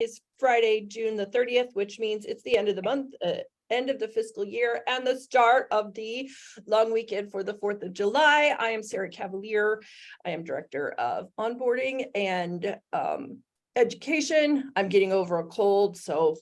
Is Friday, June the 30th, which means it's the end of the month, end of the fiscal year, and the start of the long weekend for the 4th of July. I am Sarah Cavalier. I am Director of Onboarding and Education. I'm getting over a cold, so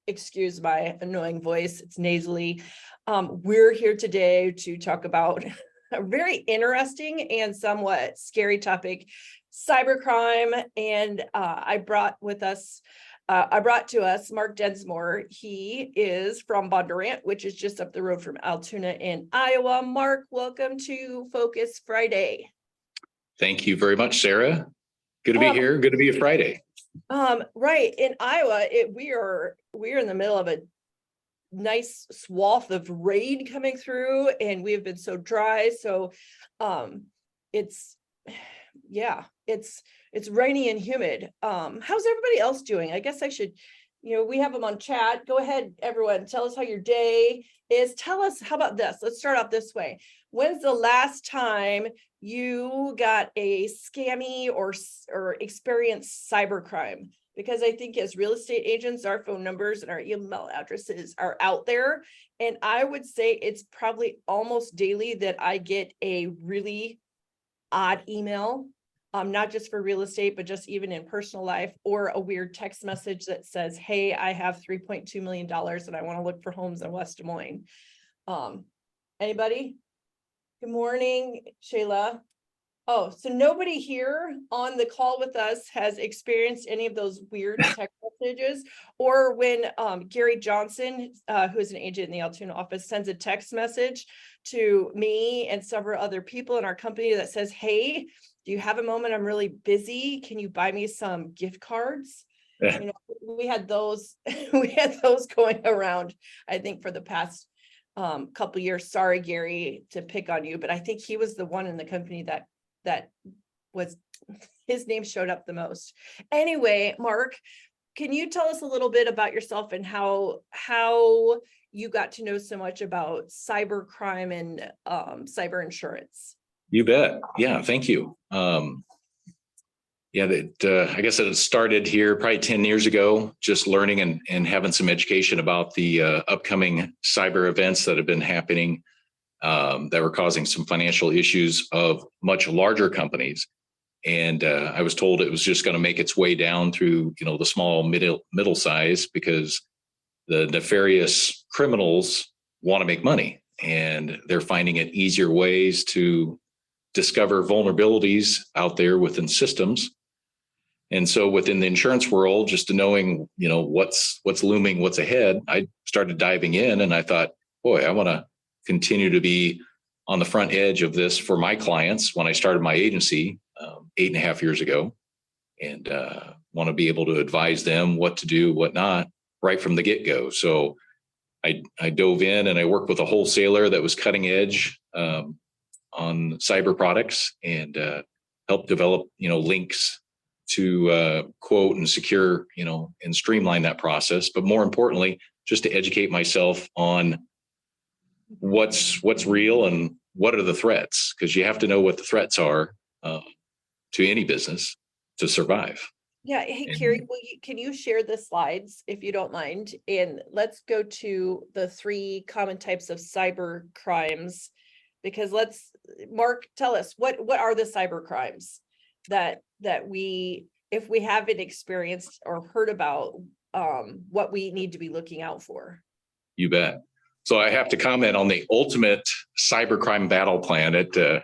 excuse my annoying voice. It's nasally. We're here today to talk about a very interesting and somewhat scary topic, cybercrime. And I brought to us Mark Densmore. He is from Bondurant, which is just up the road from Altoona in Iowa. Mark, welcome to Focus Friday. Thank you very much, Sarah. Good to be here. Good to be a Friday. Right. In Iowa, we are in the middle of a nice swath of rain coming through, and we have been so dry. So it's rainy and humid. How's everybody else doing? I guess I should, we have them on chat. Go ahead, everyone. Tell us how your day is. Tell us, how about this? Let's start off this way. When's the last time you got a scammy or experienced cybercrime? Because I think as real estate agents, our phone numbers and our email addresses are out there. And I would say it's probably almost daily that I get a really odd email, not just for real estate, but just even in personal life, or a weird text message that says, hey, I have $3.2 million and I want to look for homes in West Des Moines. Anybody? Good morning, Shayla. Oh, so nobody here on the call with us has experienced any of those weird text messages, or when Gary Johnson, who is an agent in the Altoona office, sends a text message to me and several other people in our company that says, hey, do you have a moment? I'm really busy. Can you buy me some gift cards? We had those going around, I think, for the past couple years. Sorry, Gary, to pick on you, but I think he was the one in the company that was, his name showed up the most. Anyway, Mark, can you tell us a little bit about yourself and how you got to know so much about cybercrime and cyber insurance? You bet. Yeah, thank you. I guess it started here probably 10 years ago, just learning and having some education about the upcoming cyber events that have been happening that were causing some financial issues of much larger companies. And I was told it was just going to make its way down through, the small, middle size, because the nefarious criminals want to make money, and they're finding it easier ways to discover vulnerabilities out there within systems. And so within the insurance world, just knowing, what's looming, what's ahead, I started diving in, and I thought, boy, I want to continue to be on the front edge of this for my clients when I started my agency 8.5 years ago, and want to be able to advise them what to do, what not, right from the get-go. So I dove in and I worked with a wholesaler that was cutting edge on cyber products, and helped develop, links to quote and secure, and streamline that process. But more importantly, just to educate myself on what's real and what are the threats, because you have to know what the threats are to any business to survive. Yeah. Hey, Carrie, can you share the slides if you don't mind? And let's go to the 3 common types of cyber crimes, because Mark, tell us what are the cyber crimes that we, if we haven't experienced or heard about, what we need to be looking out for. You bet. So I have to comment on the ultimate cybercrime battle plan. It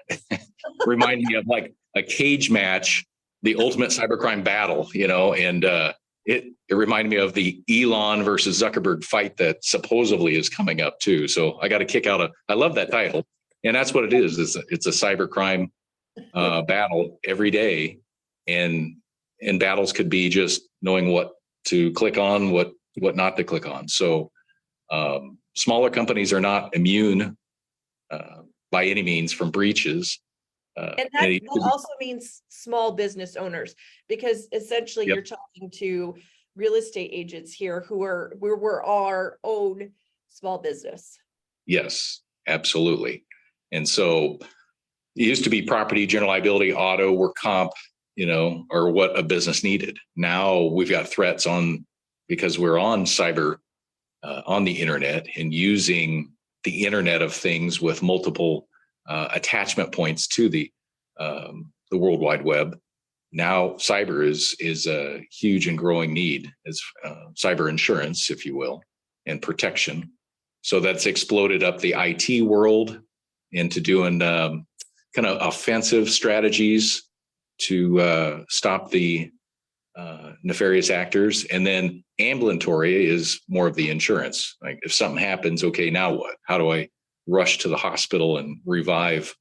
reminded me of like a cage match, the ultimate cybercrime battle, and it reminded me of the Elon versus Zuckerberg fight that supposedly is coming up too. So I got a kick out of, I love that title. And that's what it is. It's a cybercrime battle every day. And battles could be just knowing what to click on, what not to click on. So smaller companies are not immune by any means from breaches. And that also means small business owners, because essentially You're talking to real estate agents here we're our own small business. Yes, absolutely. And so it used to be property, general liability, auto, work comp, or what a business needed. Now we've got threats because we're on cyber, on the internet, and using the Internet of Things with multiple attachment points to the World Wide Web. Now cyber is a huge and growing need, as cyber insurance, if you will, and protection. So that's exploded up the IT world into doing kind of offensive strategies to stop the nefarious actors. And then ambulatory is more of the insurance. Like if something happens, okay, now what? How do I rush to the hospital and revive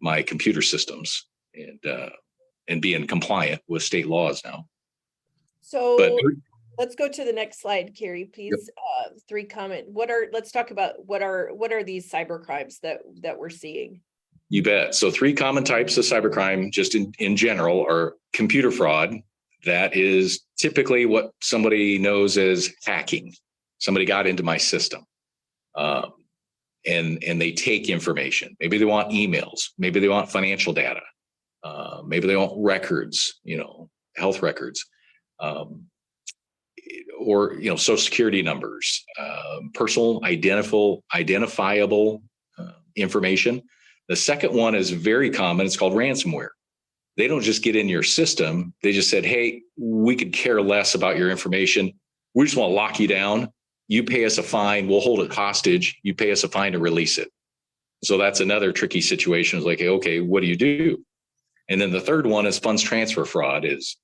my computer systems and be in compliant with state laws now? So let's go to the next slide, Carrie, please. Yep. 3 comment. Let's talk about what are these cyber crimes that we're seeing? You bet. So 3 common types of cybercrime, just in general, are computer fraud. That is typically what somebody knows as hacking. Somebody got into my system, and they take information. Maybe they want emails. Maybe they want financial data. Maybe they want records, health records, or social security numbers, personal identifiable information. The second one is very common. It's called ransomware. They don't just get in your system. They just said, hey, we could care less about your information. We just want to lock you down. You pay us a fine. We'll hold it hostage. You pay us a fine to release it. So that's another tricky situation. It's like, okay, what do you do? And then the third one is funds transfer fraud. Is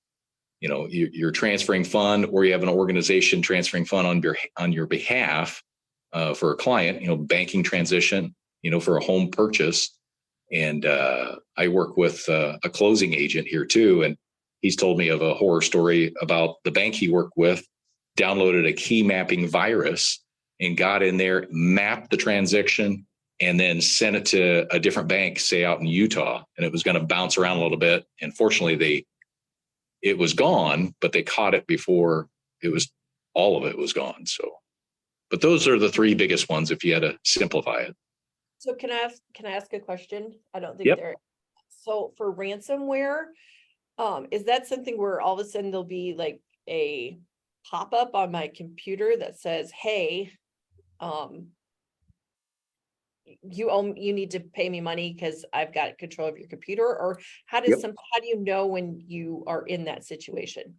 you're transferring fund, or you have an organization transferring fund on your behalf for a client, banking transition, for a home purchase. And I work with a closing agent here too. And he's told me of a horror story about the bank he worked with downloaded a key mapping virus and got in there, mapped the transaction, and then sent it to a different bank, say out in Utah, and it was going to bounce around a little bit. And fortunately, it was gone, but they caught it before all of it was gone. So, but those are the 3 biggest ones if you had to simplify it. So can I ask a question? I don't think Yep. So for ransomware, is that something where all of a sudden there'll be like a pop-up on my computer that says, hey, you need to pay me money because I've got control of your computer? Or how do you know when you are in that situation?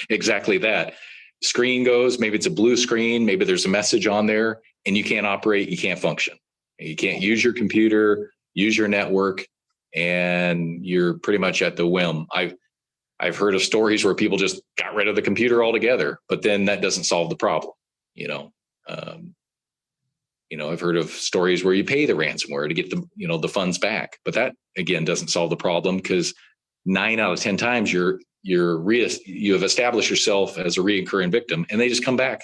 Exactly that. Screen goes, maybe it's a blue screen, maybe there's a message on there, and you can't operate, you can't function. You can't use your computer, use your network, and you're pretty much at the whim. I've heard of stories where people just got rid of the computer altogether, but then that doesn't solve the problem. I've heard of stories where you pay the ransomware to get the funds back, but that again doesn't solve the problem, because 9 out of 10 times you have established yourself as a reoccurring victim, and they just come back,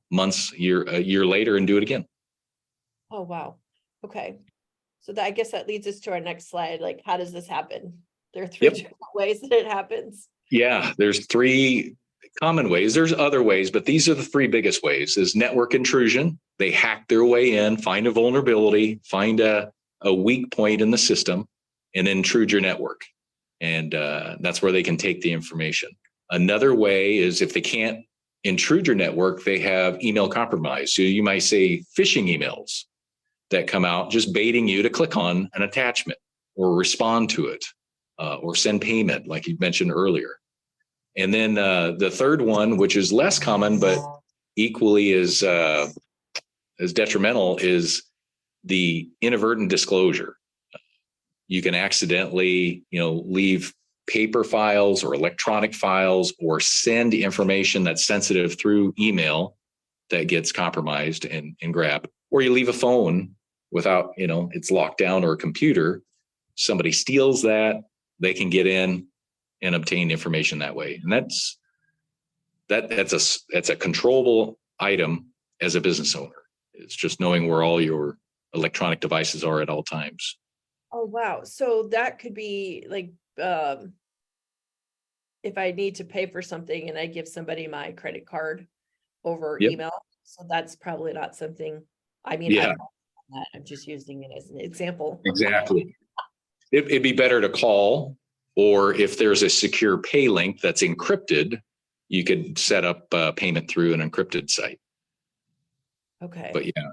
months, a year later, and do it again. Oh, wow. Okay. So I guess that leads us to our next slide. Like, how does this happen? There are 3 different ways that it happens. Yeah, there's 3 common ways. There's other ways, but these are the 3 biggest ways. Is network intrusion. They hack their way in, find a vulnerability, find a weak point in the system, and intrude your network. And that's where they can take the information. Another way is if they can't intrude your network, they have email compromise. So you might say phishing emails that come out just baiting you to click on an attachment or respond to it or send payment, like you mentioned earlier. And then the third one, which is less common but equally as detrimental, is the inadvertent disclosure. You can accidentally, leave paper files or electronic files, or send information that's sensitive through email that gets compromised and grabbed. Or you leave a phone without, it's locked down, or a computer. Somebody steals that, they can get in and obtain information that way. And that's a controllable item as a business owner. It's just knowing where all your electronic devices are at all times. Oh, wow. So that could be like, if I need to pay for something and I give somebody my credit card over email. So that's probably not something, I'm just using it as an example. Exactly. It'd be better to call Or if there's a secure pay link that's encrypted, you could set up payment through an encrypted site. Okay. But yeah,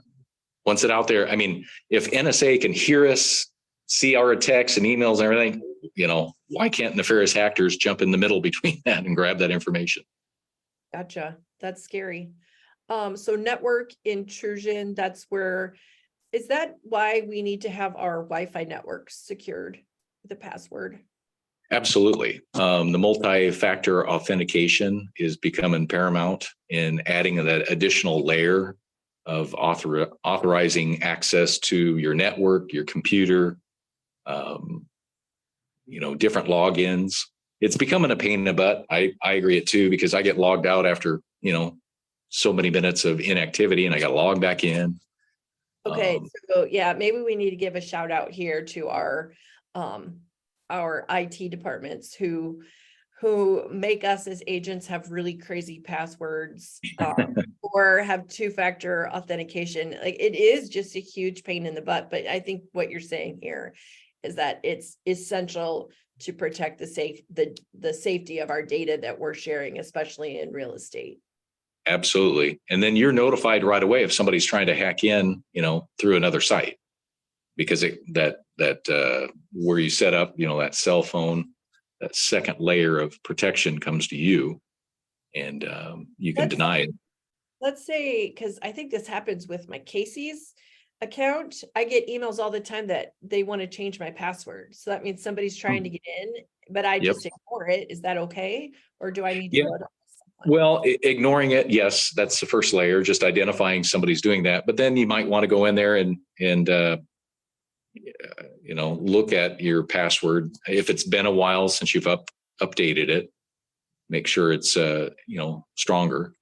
once it's out there, I mean, if NSA can hear us, see our texts and emails and everything, why can't nefarious hackers jump in the middle between that and grab that information? Gotcha. That's scary. So network intrusion, is that why we need to have our Wi-Fi networks secured with a password? Absolutely. The multi-factor authentication is becoming paramount in adding that additional layer of authorizing access to your network, your computer, different logins. It's becoming a pain in the butt. I agree it too, because I get logged out after, so many minutes of inactivity and I got to log back in. Okay, so yeah, maybe we need to give a shout out here to our IT departments who make us as agents have really crazy passwords or have two-factor authentication. Like, it is just a huge pain in the butt, but I think what you're saying here is that it's essential to protect the safety of our data that we're sharing, especially in real estate. Absolutely. And then you're notified right away if somebody's trying to hack in, through another site, because where you set up, that cell phone, that second layer of protection comes to you, and you can deny it. Let's say, because I think this happens with my Casey's account, I get emails all the time that they want to change my password. So that means somebody's trying to get in, but I just ignore it. Is that okay? Or do I need to notify someone? Well, ignoring it, yes, that's the first layer, just identifying somebody's doing that. But then you might want to go in there and look at your password. If it's been a while since you've updated it, make sure it's stronger.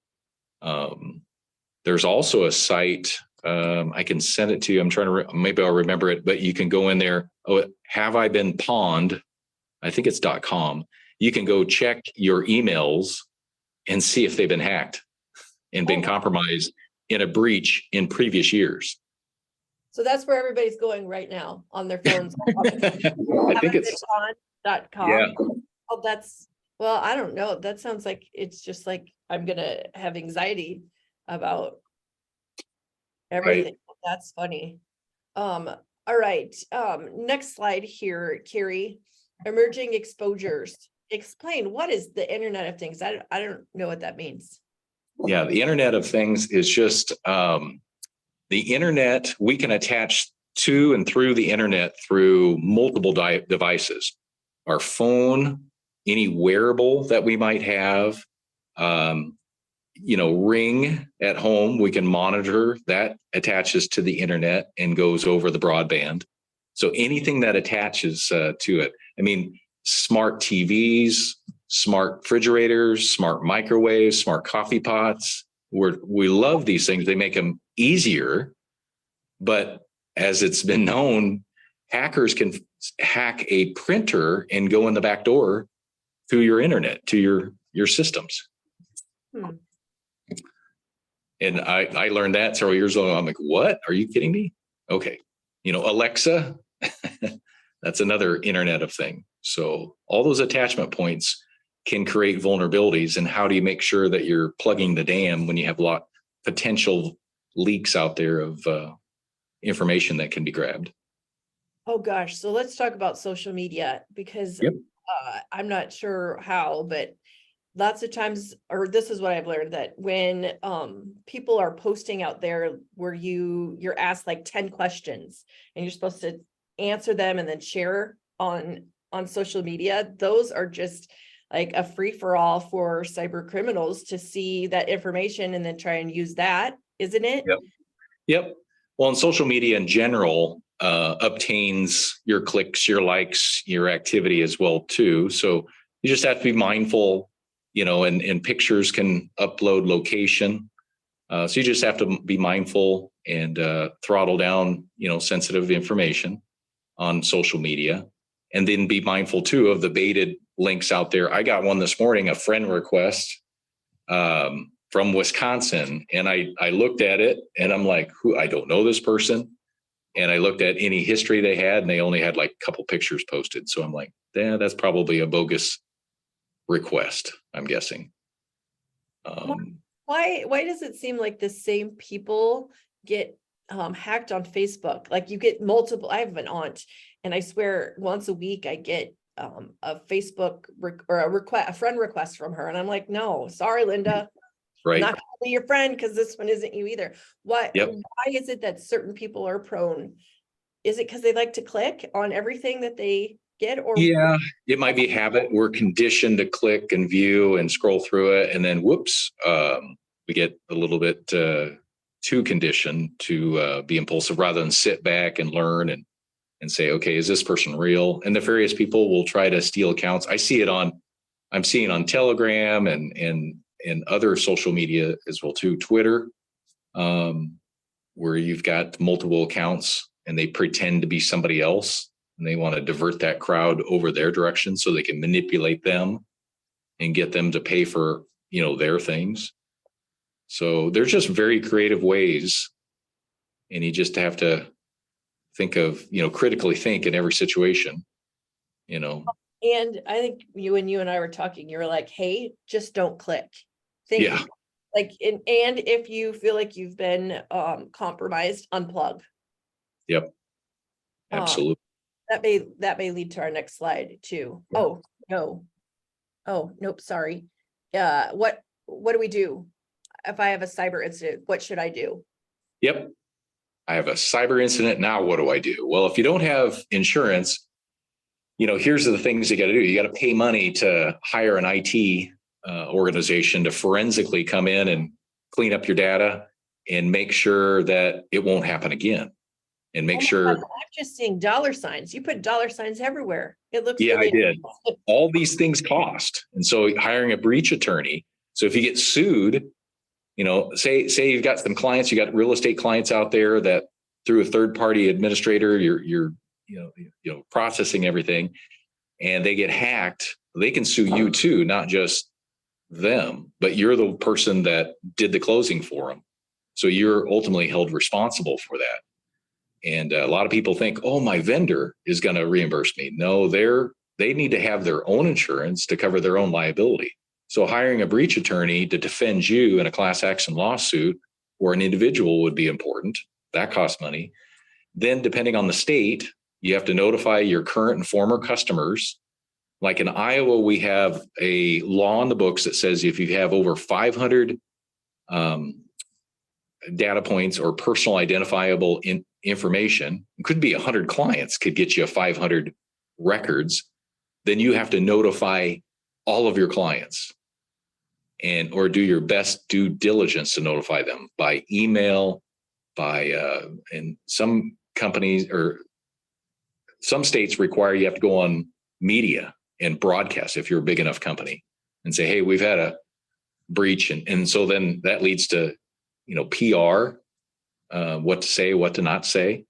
There's also a site, I can send it to you. I'm trying to maybe I'll remember it, but you can go in there. Oh, have I been pawned? I think it's .com. You can go check your emails and see if they've been hacked and been compromised in a breach in previous years. So that's where everybody's going right now on their phones. I think it's .com. Yeah. Oh, well, I don't know. That sounds like it's just like I'm gonna have anxiety about everything. Right. That's funny. All right. Next slide here, Carrie. Emerging exposures. Explain, what is the Internet of Things? I don't know what that means. Yeah, the Internet of Things is just the internet. We can attach to and through the internet through multiple devices. Our phone, any wearable that we might have, Ring at home, we can monitor that, attaches to the internet and goes over the broadband. So anything that attaches to it. I mean, smart TVs, smart refrigerators, smart microwaves, smart coffee pots. We love these things. They make them easier. But as it's been known, hackers can hack a printer and go in the back door through your internet, to your systems. And I learned that several years ago. I'm like, what? Are you kidding me? Okay. Alexa, that's another Internet of Thing. So all those attachment points can create vulnerabilities. And how do you make sure that you're plugging the dam when you have potential leaks out there of information that can be grabbed? Oh gosh, so let's talk about social media, because I'm not sure how, but lots of times, or this is what I've learned, that when people are posting out there where you're asked like 10 questions and you're supposed to answer them and then share on social media, those are just like a free-for-all for cyber criminals to see that information and then try and use that, isn't it? Yep. Well, and social media in general obtains your clicks, your likes, your activity as well too. So you just have to be mindful, and pictures can upload location. So you just have to be mindful and throttle down, sensitive information on social media, and then be mindful too of the baited links out there. I got one this morning, a friend request from Wisconsin, and I looked at it and I'm like, I don't know this person. And I looked at any history they had, and they only had like a couple pictures posted. So I'm like, yeah, that's probably a bogus request, I'm guessing. Why does it seem like the same people get hacked on Facebook? Like you get multiple, I have an aunt and I swear once a week I get a Facebook or a friend request from her. And I'm like, no, sorry, Linda. I'm Right. not gonna be your friend because this one isn't you either. Why is it that certain people are prone? Is it because they like to click on everything that they get? Or Yeah, it might be habit. We're conditioned to click and view and scroll through it. And then whoops, we get a little bit too conditioned to be impulsive rather than sit back and learn and say, okay, is this person real? And nefarious people will try to steal accounts. I'm seeing on Telegram and other social media as well too, Twitter, where you've got multiple accounts and they pretend to be somebody else and they want to divert that crowd over their direction so they can manipulate them and get them to pay for, their things. So there's just very creative ways, and you just have to think of, critically think in every situation, And I think you and I were talking, you were like, hey, just don't click. Think Yeah. like, and if you feel like you've been compromised, unplug. Yep. Absolutely. That may lead to our next slide too. Yeah. Oh, no. Oh, nope, sorry. What do we do? If I have a cyber incident, what should I do? Yep. I have a cyber incident. Now what do I do? Well, if you don't have insurance, here's the things you got to do. You got to pay money to hire an IT organization to forensically come in and clean up your data and make sure that it won't happen again. And make sure. God, I'm just seeing dollar signs. You put dollar signs everywhere. It looks Yeah, really I did. All these things cost. And so hiring a breach attorney. So if you get sued, say you've got some clients, you got real estate clients out there that through a third party administrator, you're processing everything, and they get hacked, they can sue you too, not just them, but you're the person that did the closing for them. So you're ultimately held responsible for that. And a lot of people think, oh, my vendor is going to reimburse me. No, they need to have their own insurance to cover their own liability. So hiring a breach attorney to defend you in a class action lawsuit or an individual would be important. That costs money. Then depending on the state, you have to notify your current and former customers. Like in Iowa, we have a law in the books that says if you have over 500 data points or personal identifiable information, it could be 100 clients, could get you 500 records, then you have to notify all of your clients or do your best due diligence to notify them by email, and some companies or some states require you have to go on media and broadcast if you're a big enough company and say, hey, we've had a breach. And so then that leads to, PR, what to say, what to not say.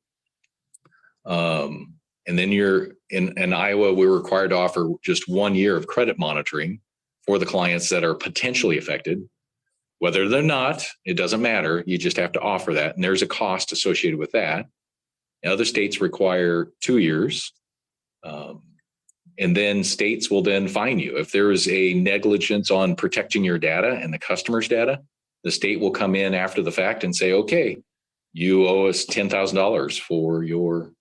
And then you're in Iowa, we're required to offer just 1 year of credit monitoring for the clients that are potentially affected. Whether they're not, it doesn't matter. You just have to offer that. And there's a cost associated with that. And other states require 2 years. And then states will then fine you. If there is a negligence on protecting your data and the customer's data, the state will come in after the fact and say, okay, you owe us $10,000 for your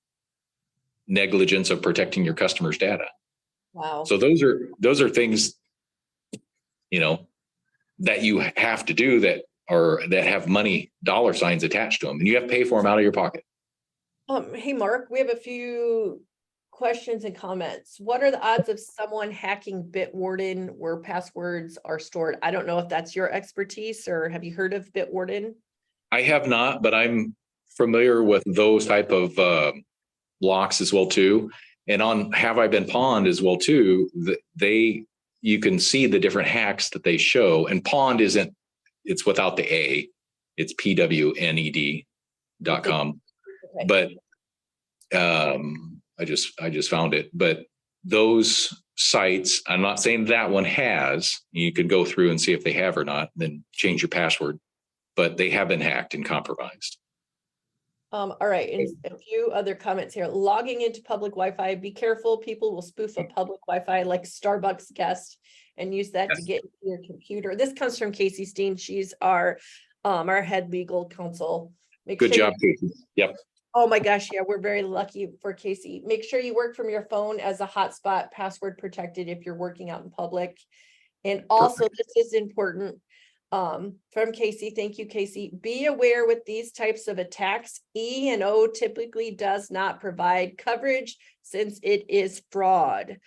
negligence of protecting your customer's data. Wow. So those are things, that you have to do that have money, dollar signs attached to them, and you have to pay for them out of your pocket. Hey, Mark, we have a few questions and comments. What are the odds of someone hacking Bitwarden where passwords are stored? I don't know if that's your expertise, or have you heard of Bitwarden? I have not, but I'm familiar with those type of locks as well too. And on Have I Been Pawned as well too, you can see the different hacks that they show. And pawned it's without the A, it's PWNED.com. Okay. But I just found it. But those sites, I'm not saying that one has, you could go through and see if they have or not, then change your password, but they have been hacked and compromised. All right, and a few other comments here. Logging into public Wi-Fi, be careful. People will spoof a public Wi-Fi like Starbucks guest and use that to Yes. get into your computer. This comes from Casey Steen. She's our head legal counsel. Make Good sure job, Casey. Yep. Oh my gosh, yeah, we're very lucky for Casey. Make sure you work from your phone as a hotspot, password protected if you're working out in public. And also, this is important, from Casey, thank you, Casey. Be aware with these types of attacks, E&O typically does not provide coverage since it is fraud.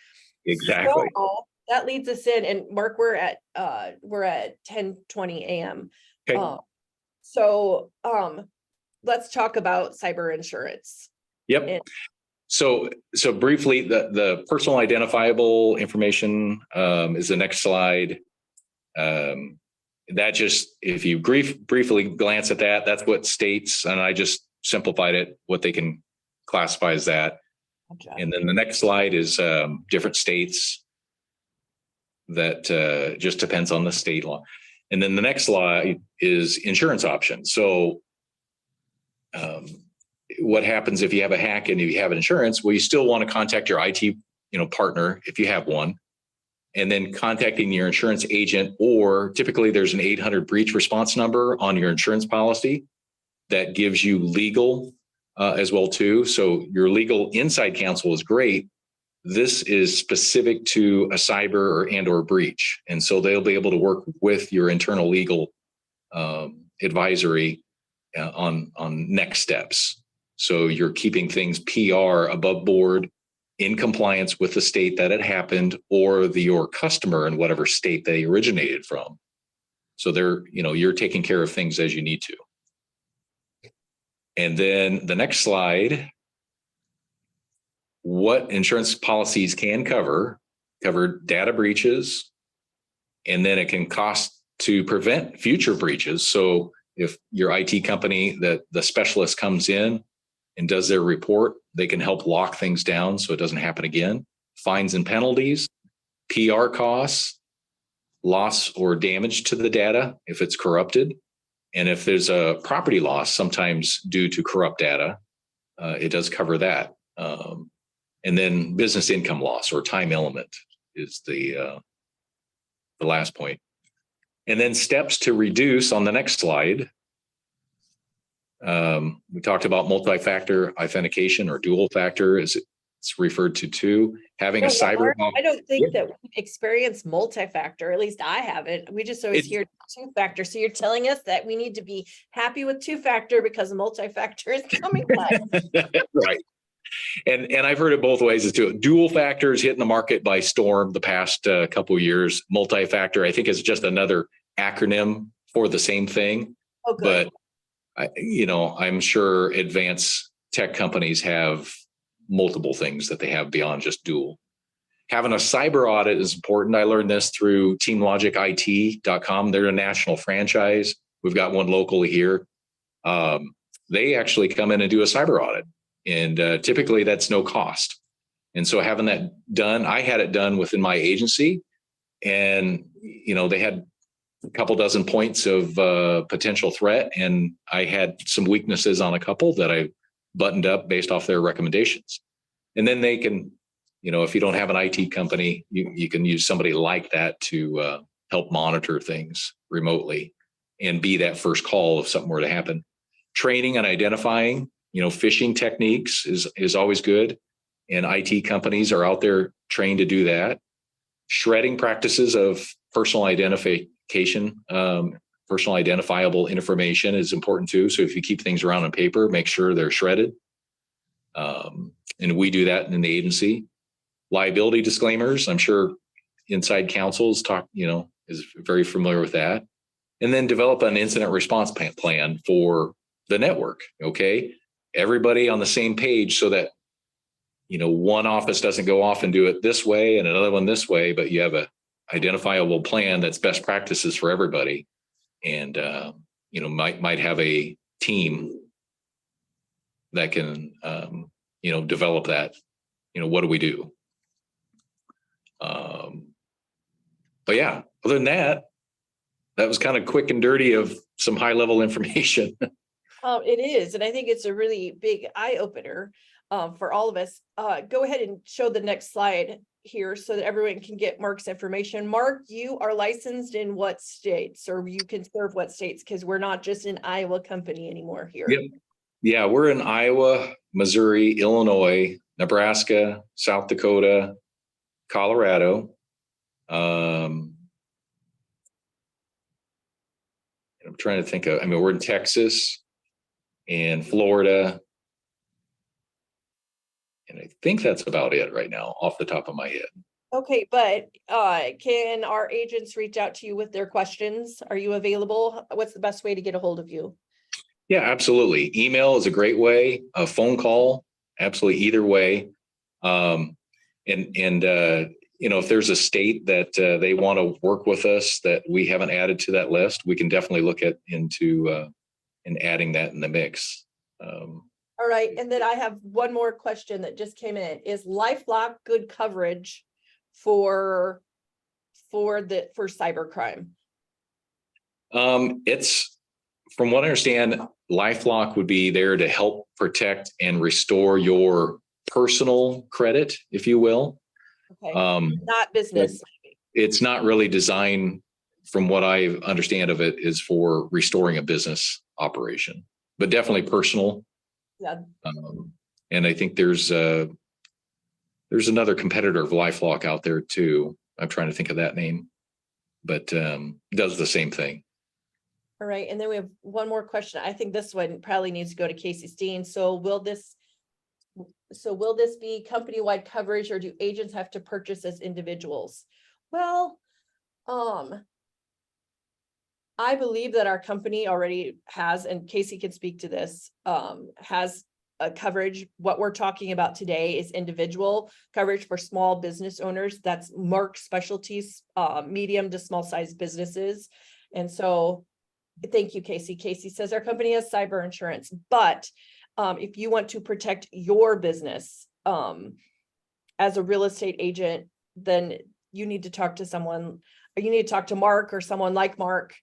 Exactly. So that leads us in, and Mark, we're at 10:20 a.m. Okay. So let's talk about cyber insurance. Yep. And So briefly, the personal identifiable information is the next slide. That just, if you briefly glance at that, that's what states, and I just simplified it, what they can classify as that. gotcha. And then the next slide is different states. That just depends on the state law. And then the next slide is insurance options. So what happens if you have a hack and you have insurance? Well, you still want to contact your IT, partner if you have one, and then contacting your insurance agent, or typically there's an 800 breach response number on your insurance policy that gives you legal as well too. So your legal inside counsel is great. This is specific to a cyber or breach, and so they'll be able to work with your internal legal advisory on next steps. So you're keeping things PR above board, in compliance with the state that it happened, or your customer in whatever state they originated from. So you're taking care of things as you need to. And then the next slide, what insurance policies can cover data breaches, and then it can cost to prevent future breaches. So if your IT company, the specialist comes in and does their report, they can help lock things down so it doesn't happen again. Fines and penalties, PR costs, loss or damage to the data if it's corrupted. And if there's a property loss, sometimes due to corrupt data, it does cover that. And then business income loss or time element is the last point. And then steps to reduce on the next slide. We talked about multi-factor authentication, or dual factor as it's referred to too. Having a cyber. I don't think that we've experienced multi-factor, at least I haven't. We just always hear two-factor. So you're telling us that we need to be happy with two-factor because multi-factor is coming back. Right. And I've heard it both ways too. Dual factor is hitting the market by storm the past couple of years. Multi-factor, I think, is just another acronym for the same thing. Oh, good. But I'm sure advanced tech companies have multiple things that they have beyond just dual. Having a cyber audit is important. I learned this through teamlogicit.com. They're a national franchise. We've got one locally here. They actually come in and do a cyber audit. And typically that's no cost. And so having that done, I had it done within my agency, and, they had a couple dozen points of potential threat. And I had some weaknesses on a couple that I buttoned up based off their recommendations. And then they can, if you don't have an IT company, you can use somebody like that to help monitor things remotely and be that first call if something were to happen. Training and identifying phishing techniques is always good, and IT companies are out there trained to do that. Shredding practices of personal identification, personal identifiable information is important too. So if you keep things around on paper, make sure they're shredded. And we do that in the agency. Liability disclaimers, I'm sure inside counsels is very familiar with that. And then develop an incident response plan for the network. Okay. Everybody on the same page so that, one office doesn't go off and do it this way and another one this way, but you have a identifiable plan that's best practices for everybody. And, might have a team that can, develop that, what do we do? But yeah, other than that was kind of quick and dirty of some high level information. It is, and I think it's a really big eye opener for all of us. Go ahead and show the next slide here so that everyone can get Mark's information. Mark, you are licensed in what states, or you can serve what states? Because we're not just an Iowa company anymore here. Yep. Yeah, we're in Iowa, Missouri, Illinois, Nebraska, South Dakota, Colorado. I'm trying to think of, I mean, we're in Texas and Florida. And I think that's about it right now off the top of my head. Okay, but can our agents reach out to you with their questions? Are you available? What's the best way to get a hold of you? Yeah, absolutely. Email is a great way. A phone call, absolutely, either way. If there's a state that they want to work with us that we haven't added to that list, we can definitely look into adding that in the mix. All right, and then I have one more question that just came in. Is LifeLock good coverage for cybercrime? It's, from what I understand, LifeLock would be there to help protect and restore your personal credit, if you will. Okay, not business. It's not really designed, from what I understand of it, is for restoring a business operation, but definitely personal. Yeah. And I think there's another competitor of LifeLock out there too. I'm trying to think of that name, but does the same thing. All right, and then we have one more question. I think this one probably needs to go to Casey Steen. So will this be company-wide coverage, or do agents have to purchase as individuals? Well, I believe that our company already has, and Casey can speak to this, has a coverage. What we're talking about today is individual coverage for small business owners. That's Mark's specialties, medium to small size businesses. And so thank you, Casey. Casey says our company has cyber insurance, but if you want to protect your business as a real estate agent, then you need to talk to someone, or you need to talk to Mark or someone like Mark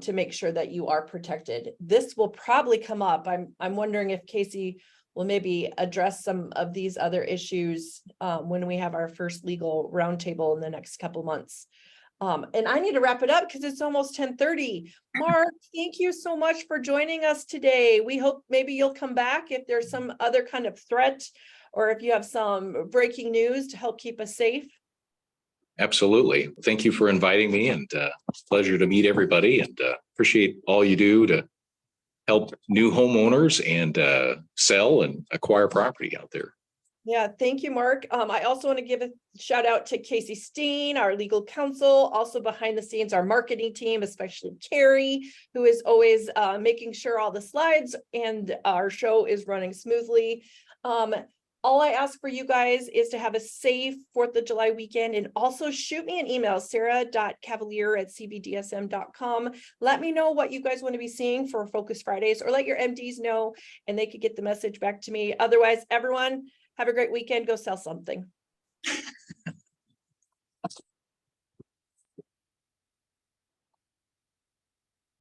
to make sure that you are protected. This will probably come up. I'm wondering if Casey will maybe address some of these other issues when we have our first legal roundtable in the next couple months. And I need to wrap it up because it's almost 10:30. Mark, thank you so much for joining us today. We hope maybe you'll come back if there's some other kind of threat, or if you have some breaking news to help keep us safe. Absolutely. Thank you for inviting me, and pleasure to meet everybody, and appreciate all you do to help new homeowners and sell and acquire property out there. Yeah, thank you, Mark. I also want to give a shout out to Casey Steen, our legal counsel, also behind the scenes, our marketing team, especially Carrie, who is always making sure all the slides and our show is running smoothly. All I ask for you guys is to have a safe 4th of July weekend, and also shoot me an email, sarah.cavalier@cbdsm.com. Let me know what you guys want to be seeing for Focus Fridays, or let your MDs know and they could get the message back to me. Otherwise, everyone, have a great weekend. Go sell something.